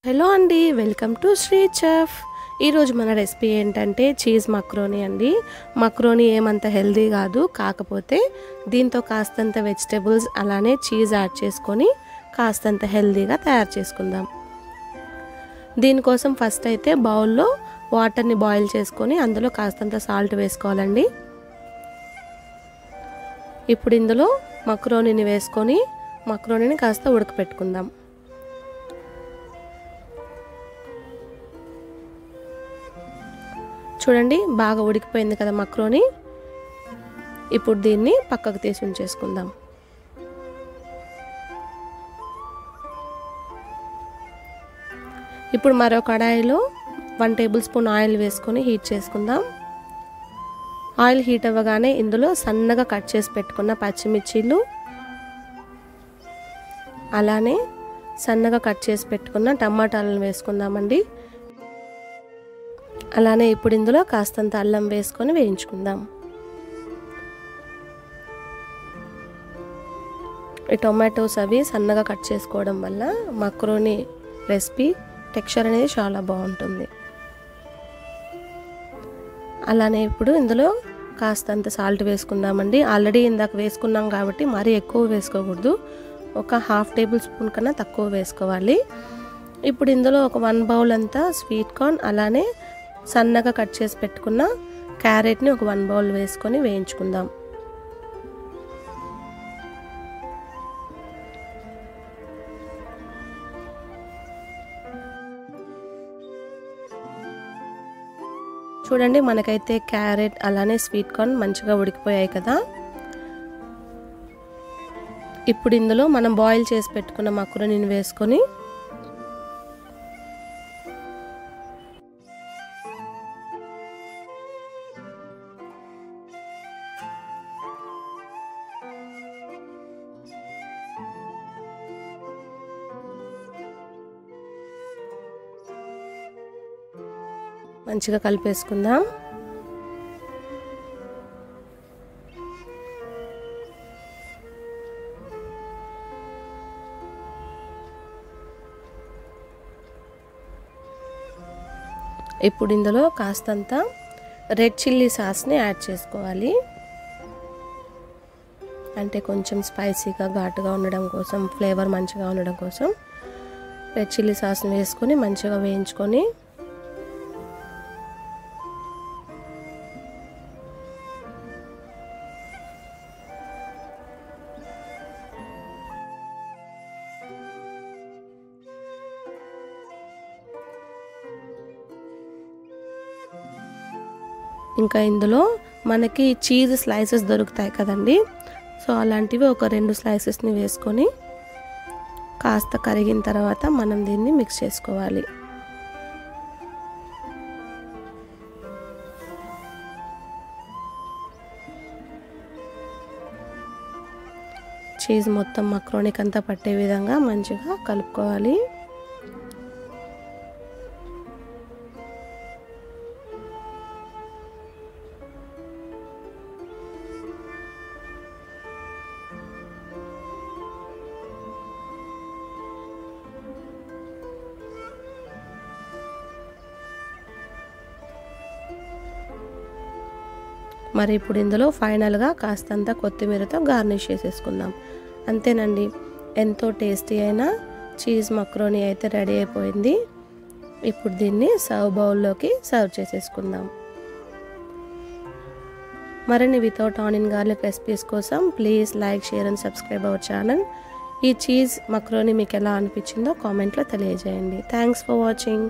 Hello అండి, welcome to Shri chef. ఈరోజు మన రెసిపీ ఏంటంటే చీజ్ మక్రోనీ అండి. మక్రోనీ ఏమంత హెల్దీ కాదు, కాకపోతే దీంతో కాస్తంత వెజిటేబుల్స్ అలానే చీజ్ యాడ్ చేసుకొని కాస్తంత హెల్దీగా తయారు చేసుకుందాం. దీనికోసం ఫస్ట్ అయితే బౌల్లో వాటర్ని బాయిల్ చేసుకొని అందులో కాస్తంత సాల్ట్ వేసుకోవాలండి. ఇప్పుడు ఇందులో మక్రోనీని వేసుకొని మక్రోనీని కాస్త ఉడకపెట్టుకుందాం. చూడండి, బాగా ఉడికిపోయింది కదా మక్రోనీ. ఇప్పుడు దీన్ని పక్కకు తీసి ఉంచేసుకుందాం. ఇప్పుడు మరో కడాయిలో 1 టేబుల్ స్పూన్ ఆయిల్ వేసుకొని హీట్ చేసుకుందాం. ఆయిల్ హీట్ అవ్వగానే ఇందులో సన్నగా కట్ చేసి పెట్టుకున్న పచ్చిమిర్చీలు అలానే సన్నగా కట్ చేసి పెట్టుకున్న టమాటాలను వేసుకుందామండి. అలానే ఇప్పుడు ఇందులో కాస్తంత అల్లం వేసుకొని వేయించుకుందాం. ఈ టొమాటోస్ అవి సన్నగా కట్ చేసుకోవడం వల్ల మక్రోనీ రెసిపీ టెక్స్చర్ అనేది చాలా బాగుంటుంది. అలానే ఇప్పుడు ఇందులో కాస్తంత సాల్ట్ వేసుకుందామండి. ఆల్రెడీ ఇందాక వేసుకున్నాం కాబట్టి మరీ ఎక్కువ వేసుకోకూడదు, ఒక 1/2 టేబుల్ స్పూన్ కన్నా తక్కువ వేసుకోవాలి. ఇప్పుడు ఇందులో ఒక 1 బౌల్ అంతా స్వీట్ కార్న్ అలానే సన్నగా కట్ చేసి పెట్టుకున్న క్యారెట్ని ఒక 1 బౌల్ వేసుకొని వేయించుకుందాం. చూడండి, మనకైతే క్యారెట్ అలానే స్వీట్ కార్న్ మంచిగా ఉడికిపోయాయి కదా. ఇప్పుడు ఇందులో మనం బాయిల్ చేసి పెట్టుకున్న మక్రోనీని వేసుకొని మంచిగా కలిపేసుకుందాం. ఇప్పుడు ఇందులో కాస్తంత రెడ్ చిల్లీ సాస్ని యాడ్ చేసుకోవాలి. అంటే కొంచెం స్పైసీగా ఘాటుగా ఉండడం కోసం, ఫ్లేవర్ మంచిగా ఉండడం కోసం రెడ్ చిల్లీ సాస్ని వేసుకొని మంచిగా వేయించుకొని ఇంకా ఇందులో మనకి చీజ్ స్లైసెస్ దొరుకుతాయి కదండి. సో అలాంటివి ఒక 2 స్లైసెస్ని వేసుకొని కాస్త కరిగిన తర్వాత మనం దీన్ని మిక్స్ చేసుకోవాలి. చీజ్ మొత్తం మక్రోనీకి అంతా పట్టే విధంగా మంచిగా కలుపుకోవాలి. మరి ఇప్పుడు ఇందులో ఫైనల్గా కాస్తంత కొత్తిమీరతో గార్నిష్ చేసేసుకుందాం. అంతేనండి, ఎంతో టేస్టీ అయిన చీజ్ మక్రోనీ అయితే రెడీ అయిపోయింది. ఇప్పుడు దీన్ని సర్వ్ బౌల్లోకి సర్వ్ చేసేసుకుందాం. మరిన్ని వితౌట్ ఆనియన్ గార్లిక్ రెసిపీస్ కోసం please like, share and subscribe our channel. ఈ చీజ్ మక్రోనీ మీకు ఎలా అనిపించిందో కామెంట్లో తెలియజేయండి. Thanks for watching.